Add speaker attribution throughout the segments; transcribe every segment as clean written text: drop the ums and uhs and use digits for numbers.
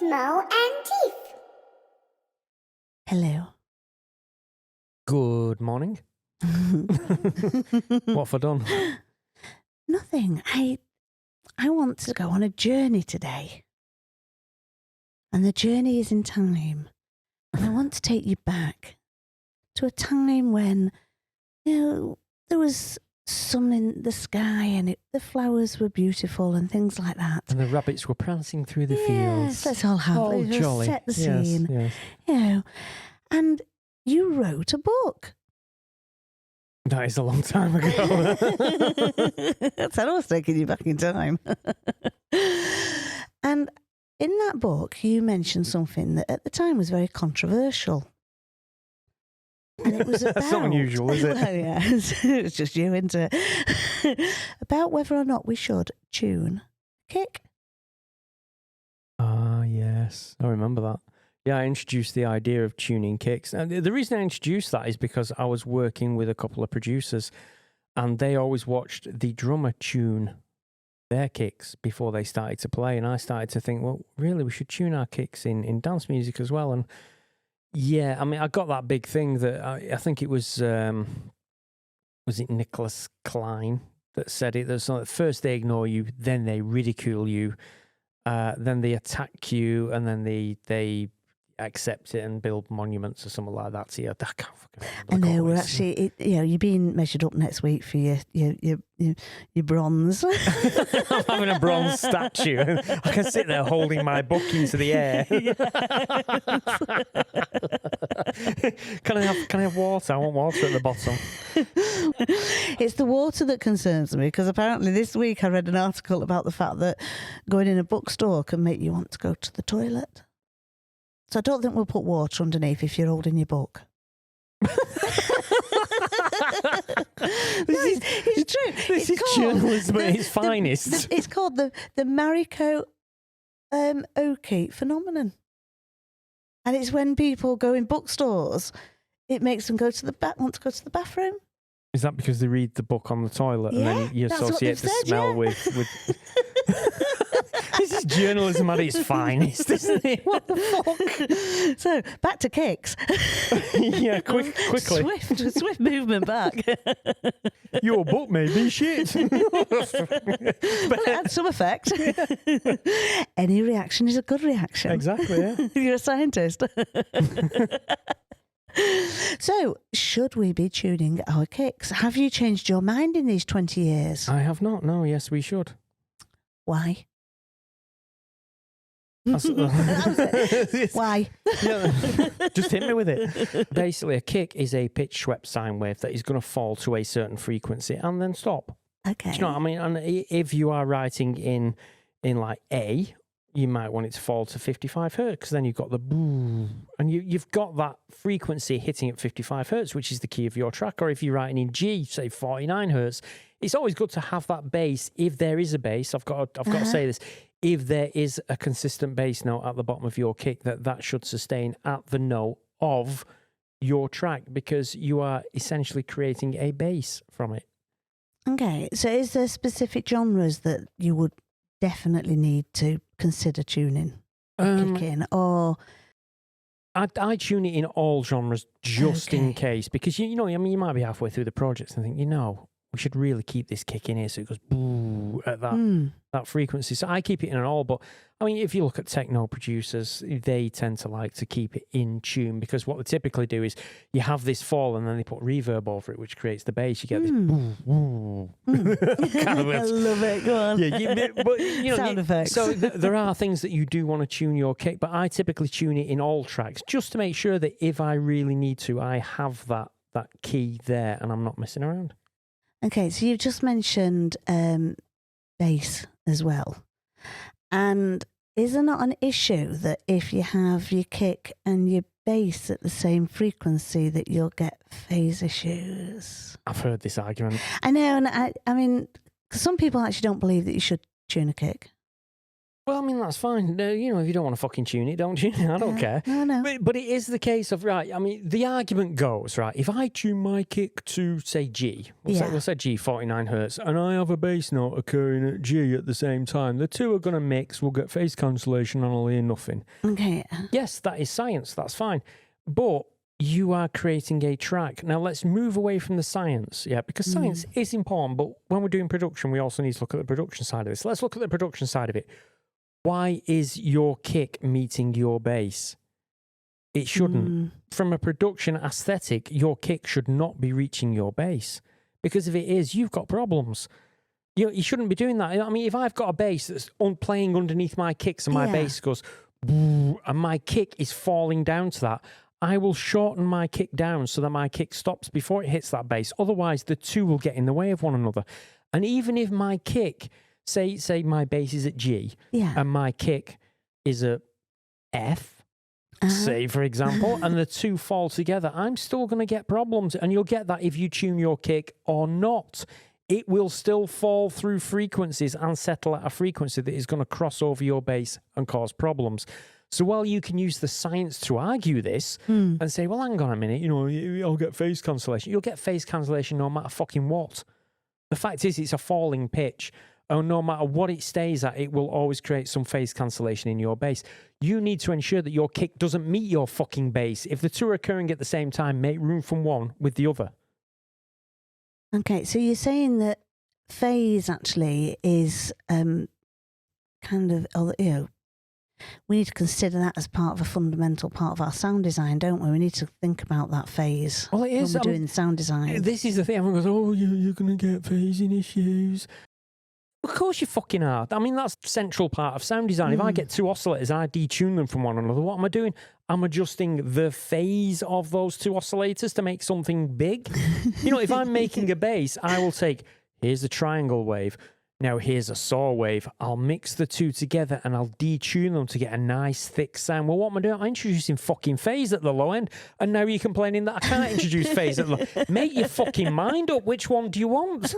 Speaker 1: Smell and teeth.
Speaker 2: Hello.
Speaker 3: Good morning. What have I done?
Speaker 2: Nothing. I want to go on a journey today. And the journey is in time. And I want to take you back to a time when, there was sun in the sky and the flowers were beautiful and things like that.
Speaker 3: And the rabbits were prancing through the
Speaker 2: Yes,
Speaker 3: fields.
Speaker 2: let's all have
Speaker 3: Oh,
Speaker 2: let's
Speaker 3: jolly.
Speaker 2: set the scene.
Speaker 3: Yes.
Speaker 2: And you wrote a book.
Speaker 3: That is a long time ago.
Speaker 2: That's how I was taking you back in time. And in that book, you mentioned something that at the time was very controversial. And it was about...
Speaker 3: That's not unusual, is it?
Speaker 2: Well, yeah, it's just you, isn't it? About whether or not we should tune kick.
Speaker 3: Ah, yes. I remember that. Yeah, I introduced the idea of tuning kicks. And the reason I introduced that is because I was working with a couple of producers and they always watched the drummer tune their kicks before they started to play. And I started to think, well, really, we should tune our kicks in dance music as well. And yeah, I mean, I got that big thing that I think it was it Nicholas Klein that said it? There's like, first they ignore you, then they ridicule you, then they attack you, and then they accept it and build monuments or something like that. So yeah, I can't fucking remember.
Speaker 2: I know, we're actually, you're being measured up next week for your bronze.
Speaker 3: I'm having a bronze statue. I can sit there holding my book into the air. Can I have water? I want water at the bottom.
Speaker 2: It's the water that concerns me, because apparently this week I read an article about the fact that going in a bookstore can make you want to go to the toilet. So I don't think we'll put water underneath if you're holding your book. It's true.
Speaker 3: This is journalism at its finest.
Speaker 2: It's called the Mariko Oki phenomenon. And it's when people go in bookstores, it makes them want to go to the bathroom.
Speaker 3: Is that because they read the book on the toilet and then you associate the smell with... This is journalism at its finest, isn't it?
Speaker 2: What the fuck? So, back to kicks.
Speaker 3: Yeah, quickly.
Speaker 2: Swift movement back.
Speaker 3: Your book made me shit.
Speaker 2: Well, it had some effect. Any reaction is a good reaction.
Speaker 3: Exactly, yeah.
Speaker 2: You're a scientist. So, should we be tuning our kicks? Have you changed your mind in these 20 years?
Speaker 3: I have not, no. Yes, we should.
Speaker 2: Why?
Speaker 3: That's-
Speaker 2: Why?
Speaker 3: Yeah. Just hit me with it. Basically, a kick is a pitch swept sine wave that is going to fall to a certain frequency and then stop.
Speaker 2: Okay.
Speaker 3: Do you know what I mean? And if you are writing in like A, you might want it to fall to 55 hertz because then you've got the boo, and you've got that frequency hitting at 55 hertz, which is the key of your track. Or if you're writing in G, say 49 hertz, it's always good to have that bass. If there is a bass, I've got to say this. If there is a consistent bass note at the bottom of your kick, that should sustain at the note of your track, because you are essentially creating a bass from it.
Speaker 2: Okay. So is there specific genres that you would definitely need to consider tuning kick in? Or
Speaker 3: I tune it in all genres just in case, because you might be halfway through the project and think, we should really keep this kick in here so it goes boo at that frequency. So I keep it in and all. But I mean, if you look at techno producers, they tend to like to keep it in tune, because what they typically do is you have this fall and then they put reverb over it, which creates the bass. You get this boo, boo. Kind of
Speaker 2: I love it. Go on.
Speaker 3: Yeah, but
Speaker 2: Sound effects.
Speaker 3: So there are things that you do want to tune your kick, but I typically tune it in all tracks just to make sure that if I really need to, I have that key there and I'm not messing around.
Speaker 2: Okay, so you've just mentioned bass as well. And is there not an issue that if you have your kick and your bass at the same frequency that you'll get phase issues?
Speaker 3: I've heard this argument.
Speaker 2: I know, and I mean, 'cause some people actually don't believe that you should tune a kick.
Speaker 3: Well, I mean, that's fine. If you don't want to fucking tune it, don't tune it. I don't care.
Speaker 2: No.
Speaker 3: But it is the case of, right, I mean, the argument goes, right, if I tune my kick to, say, G, we'll say G, 49 hertz, and I have a bass note occurring at G at the same time, the two are going to mix, we'll get phase cancellation, and I'll hear nothing.
Speaker 2: Okay.
Speaker 3: Yes, that is science. That's fine. But you are creating a track. Now, let's move away from the science, because science is important, but when we're doing production, we also need to look at the production side of this. Let's look at the production side of it. Why is your kick meeting your bass? It shouldn't. From a production aesthetic, your kick should not be reaching your bass. Because if it is, you've got problems. You shouldn't be doing that. I mean, if I've got a bass that's playing underneath my kicks and my bass goes, and my kick is falling down to that, I will shorten my kick down so that my kick stops before it hits that bass. Otherwise, the two will get in the way of one another. And even if my kick, say my bass is at G, and my kick is at F, say, for example, and the two fall together, I'm still going to get problems. And you'll get that if you tune your kick or not. It will still fall through frequencies and settle at a frequency that is going to cross over your bass and cause problems. So while you can use the science to argue this and say, well, hang on a minute, I'll get phase cancellation. You'll get phase cancellation no matter fucking what. The fact is, it's a falling pitch. Oh, no matter what it stays at, it will always create some phase cancellation in your bass. You need to ensure that your kick doesn't meet your fucking bass. If the two are occurring at the same time, make room from one with the other.
Speaker 2: Okay, so you're saying that phase actually is kind of, we need to consider that as part of a fundamental part of our sound design, don't we? We need to think about that phase.
Speaker 3: Well, it is.
Speaker 2: When we're doing sound design.
Speaker 3: This is the thing. Everyone goes, oh, you're going to get phasing issues. Of course you fucking are. I mean, that's the central part of sound design. If I get two oscillators and I detune them from one another, what am I doing? I'm adjusting the phase of those two oscillators to make something big. If I'm making a bass, I will take, here's a triangle wave. Now here's a saw wave. I'll mix the two together and I'll detune them to get a nice thick sound. Well, what am I doing? I'm introducing fucking phase at the low end, and now you're complaining that I can't introduce phase at the low. Make your fucking mind up. Which one do you want?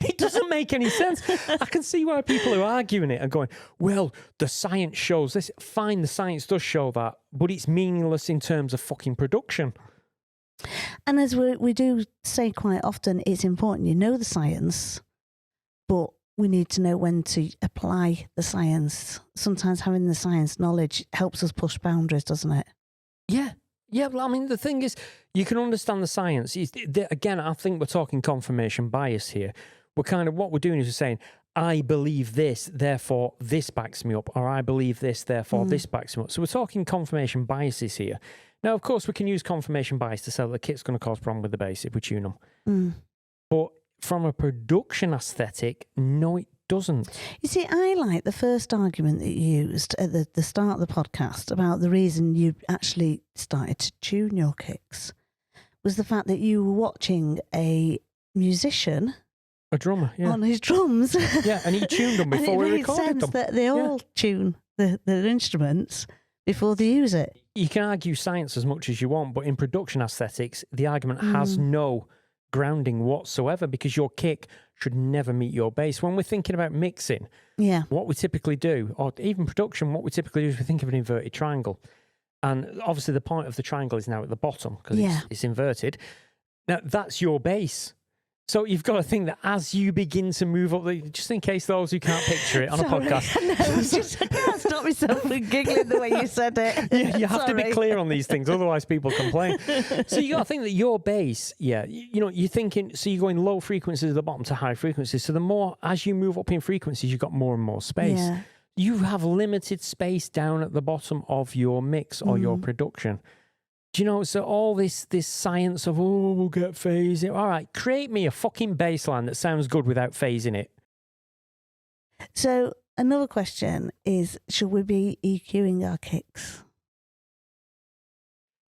Speaker 3: It doesn't make any sense. I can see why people are arguing it and going, well, the science shows this. Fine, the science does show that, but it's meaningless in terms of fucking production.
Speaker 2: And as we do say quite often, it's important you know the science, but we need to know when to apply the science. Sometimes having the science knowledge helps us push boundaries, doesn't it?
Speaker 3: Yeah. Well, I mean, the thing is, you can understand the science. Again, I think we're talking confirmation bias here. What we're doing is we're saying, I believe this, therefore this backs me up, or I believe this, therefore this backs me up. So we're talking confirmation biases here. Now, of course, we can use confirmation bias to say that the kit's going to cause problem with the bass if we tune them. But from a production aesthetic, no, it doesn't.
Speaker 2: You see, I like the first argument that you used at the start of the podcast about the reason you actually started to tune your kicks was the fact that you were watching a musician,
Speaker 3: a drummer,
Speaker 2: on his drums.
Speaker 3: Yeah, and he tuned them before we recorded them.
Speaker 2: It made sense that they all tune the instruments before they use it.
Speaker 3: You can argue science as much as you want, but in production aesthetics, the argument has no grounding whatsoever, because your kick should never meet your bass. When we're thinking about mixing, what we typically do, or even production, what we typically do is we think of an inverted triangle. And obviously the point of the triangle is now at the bottom because it's inverted. Now, that's your bass. So you've got to think that as you begin to move up, just in case those who can't picture it on a podcast.
Speaker 2: I can't stop myself from giggling the way you said it.
Speaker 3: You have to be clear on these things, otherwise people complain. So you got to think that your bass, you're thinking, so you're going low frequencies at the bottom to high frequencies. So the more, as you move up in frequencies, you've got more and more space.
Speaker 2: Yeah.
Speaker 3: You have limited space down at the bottom of your mix or your production. Do you know, so all this science of, we'll get phase. All right, create me a fucking bass line that sounds good without phase in it.
Speaker 2: So another question is, should we be EQing our kicks?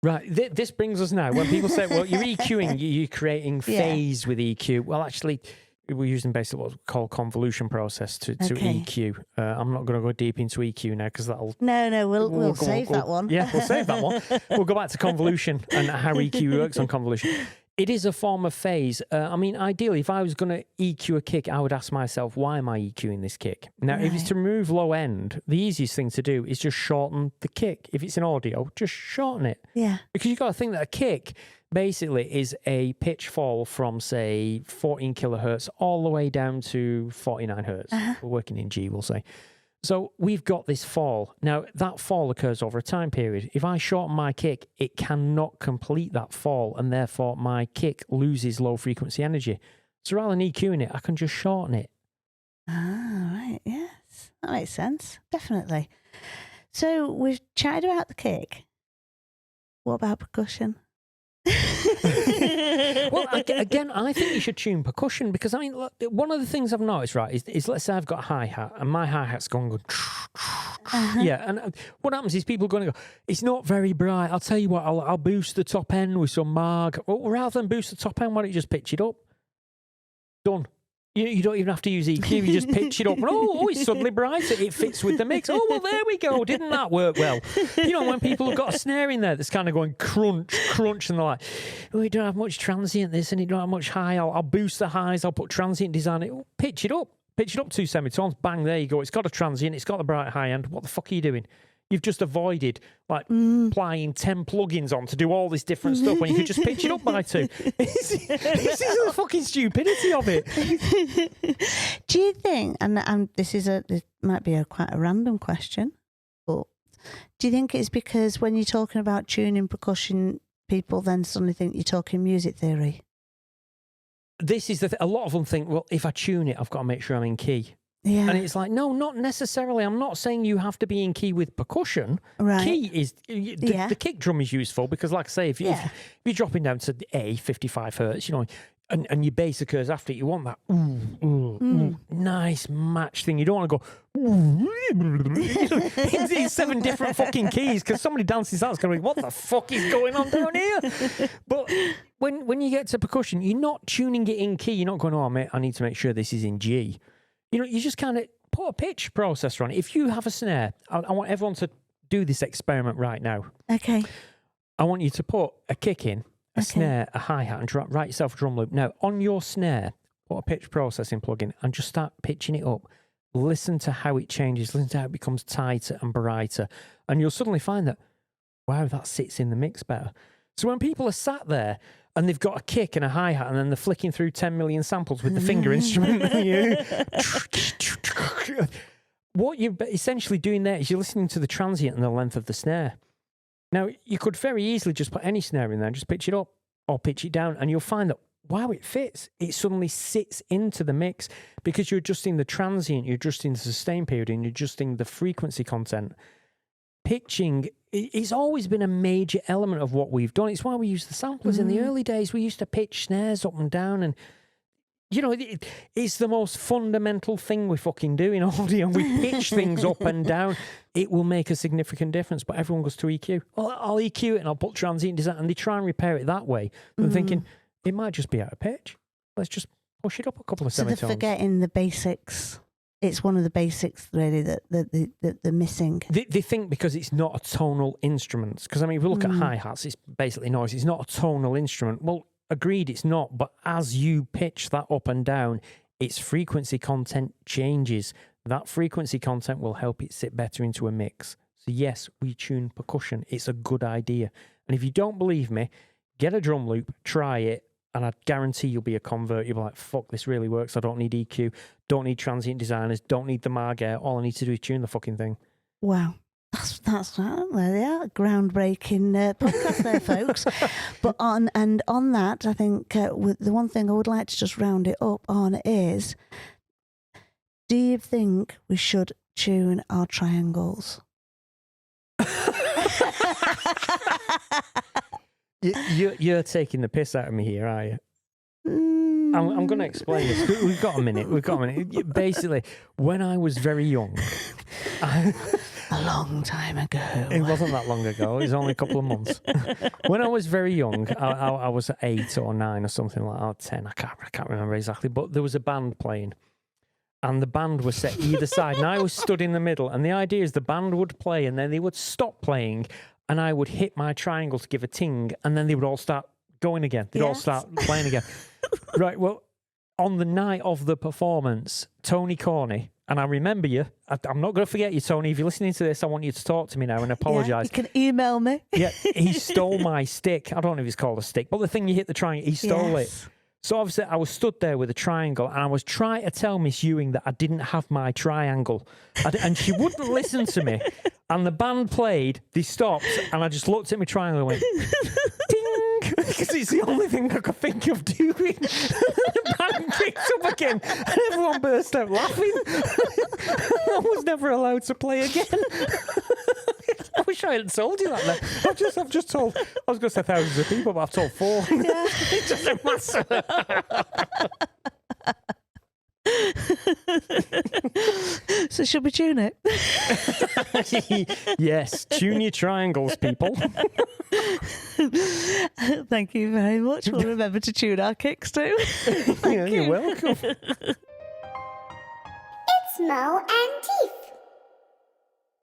Speaker 3: Right, this brings us now, when people say, well, you're EQing, you're creating phase with EQ. Well, actually, we're using basically what we call convolution process to EQ. I'm not going to go deep into EQ now because that'll...
Speaker 2: No, we'll save that one.
Speaker 3: Yeah, we'll save that one. We'll go back to convolution and how EQ works on convolution. It is a form of phase. I mean, ideally, if I was going to EQ a kick, I would ask myself, why am I EQing this kick? Now, if it's to remove low end, the easiest thing to do is just shorten the kick. If it's in audio, just shorten it.
Speaker 2: Yeah.
Speaker 3: Because you've got to think that a kick basically is a pitch fall from, say, 14 kilohertz all the way down to 49 hertz. We're working in G, we'll say. So we've got this fall. Now, that fall occurs over a time period. If I shorten my kick, it cannot complete that fall, and therefore my kick loses low-frequency energy. So rather than EQing it, I can just shorten it.
Speaker 2: Ah, right, yes. That makes sense, definitely. So we've chatted about the kick. What about percussion?
Speaker 3: Well, again, I think you should tune percussion because, I mean, look, one of the things I've noticed, right, is let's say I've got a hi-hat and my hi-hat's going, yeah, and what happens is people are going to go, it's not very bright. I'll tell you what, I'll boost the top end with some Marg. Well, rather than boost the top end, why don't you just pitch it up? Done. You don't even have to use EQ. You just pitch it up. And, oh, it's suddenly brighter. It fits with the mix. Oh, well, there we go. Didn't that work well? You know, when people have got a snare in there that's kind of going crunch, crunch, and they're like, oh, you don't have much transient this and you don't have much high. I'll boost the highs. I'll put transient design. Pitch it up. Pitch it up 2 semitones. Bang, there you go. It's got a transient. It's got the bright high end. What the fuck are you doing? You've just avoided applying 10 plugins on to do all this different stuff when you could just pitch it up by 2. This is the fucking stupidity of it.
Speaker 2: Do you think, and this might be quite a random question, but do you think it's because when you're talking about tuning percussion, people then suddenly think you're talking music theory?
Speaker 3: This is a lot of them think, well, if I tune it, I've got to make sure I'm in key.
Speaker 2: Yeah.
Speaker 3: And it's like, no, not necessarily. I'm not saying you have to be in key with percussion.
Speaker 2: Right.
Speaker 3: Key is, the kick drum is useful because, like I say, if you're dropping down to A, 55 hertz, you know, and your bass occurs after it, you want that ooh, nice match thing. You don't want to go it's 7 different fucking keys because somebody dances that's going to be, what the fuck is going on down here? But when you get to percussion, you're not tuning it in key. You're not going, oh, mate, I need to make sure this is in G. You know, you just kind of put a pitch processor on it. If you have a snare, I want everyone to do this experiment right now.
Speaker 2: Okay.
Speaker 3: I want you to put a kick in, a snare, a hi-hat, and write yourself a drum loop. Now, on your snare, put a pitch processing plugin and just start pitching it up. Listen to how it changes. Listen to how it becomes tighter and brighter. And you'll suddenly find that, wow, that sits in the mix better. So when people are sat there and they've got a kick and a hi-hat and then they're flicking through 10 million samples with the finger instrument, what you're essentially doing there is you're listening to the transient and the length of the snare. Now, you could very easily just put any snare in there and just pitch it up or pitch it down, and you'll find that, wow, it fits. It suddenly sits into the mix because you're adjusting the transient, you're adjusting the sustain period, and you're adjusting the frequency content. Pitching, it's always been a major element of what we've done. It's why we use the samplers. In the early days, we used to pitch snares up and down, and you know, it's the most fundamental thing we fucking do in audio. We pitch things up and down. It will make a significant difference, but everyone goes to EQ. Well, I'll EQ it and I'll put transient design, and they try and repair it that way. I'm thinking, it might just be out of pitch. Let's just push it up a couple of semitones.
Speaker 2: So they're forgetting the basics. It's one of the basics, really, that they're missing.
Speaker 3: They think because it's not a tonal instrument. Because, I mean, if we look at hi-hats, it's basically noise. It's not a tonal instrument. Well, agreed, it's not. But as you pitch that up and down, its frequency content changes. That frequency content will help it sit better into a mix. So, yes, we tune percussion. It's a good idea. And if you don't believe me, get a drum loop, try it, and I guarantee you'll be a convert. You'll be like, fuck, this really works. I don't need EQ, don't need transient designers, don't need the Marg Air. All I need to do is tune the fucking thing.
Speaker 2: Wow. That's there they are. Groundbreaking podcast there, folks. But on that, I think with the one thing I would like to just round it up on is, do you think we should tune our triangles?
Speaker 3: You're taking the piss out of me here, are you? I'm going to explain this. We've got a minute. Basically, when I was very young...
Speaker 2: A long time ago.
Speaker 3: It wasn't that long ago. It was only a couple of months. When I was very young, I was 8 or 9 or something like that, or 10. I can't remember exactly. But there was a band playing. And the band was set either side. And I was stood in the middle. And the idea is the band would play and then they would stop playing. And I would hit my triangle to give a ting. And then they would all start going again. They'd all
Speaker 2: Yes.
Speaker 3: start playing again. Right, well, on the night of the performance, Tony Corney, and I remember you. I'm not going to forget you, Tony. If you're listening to this, I want you to talk to me now and apologise.
Speaker 2: Yeah, you can email me.
Speaker 3: Yeah, he stole my stick. I don't know if it's called a stick, but the thing you hit the triangle, he stole it.
Speaker 2: Yes.
Speaker 3: So obviously I was stood there with a triangle and I was trying to tell Miss Ewing that I didn't have my triangle. And she wouldn't listen to me. And the band played, they stopped, and I just looked at my triangle and went, ding, because it's the only thing I could think of doing. The band picked up again and everyone burst out laughing. I was never allowed to play again. I wish I hadn't told you that then. I've just told, I was going to say thousands of people, but I've told 4.
Speaker 2: Yeah.
Speaker 3: It doesn't matter.
Speaker 2: So should we tune it?
Speaker 3: Yes, tune your triangles, people.
Speaker 2: Thank you very much. We'll remember to tune our kicks too.
Speaker 3: Yeah, you're welcome.
Speaker 1: It's Mo and Tiff.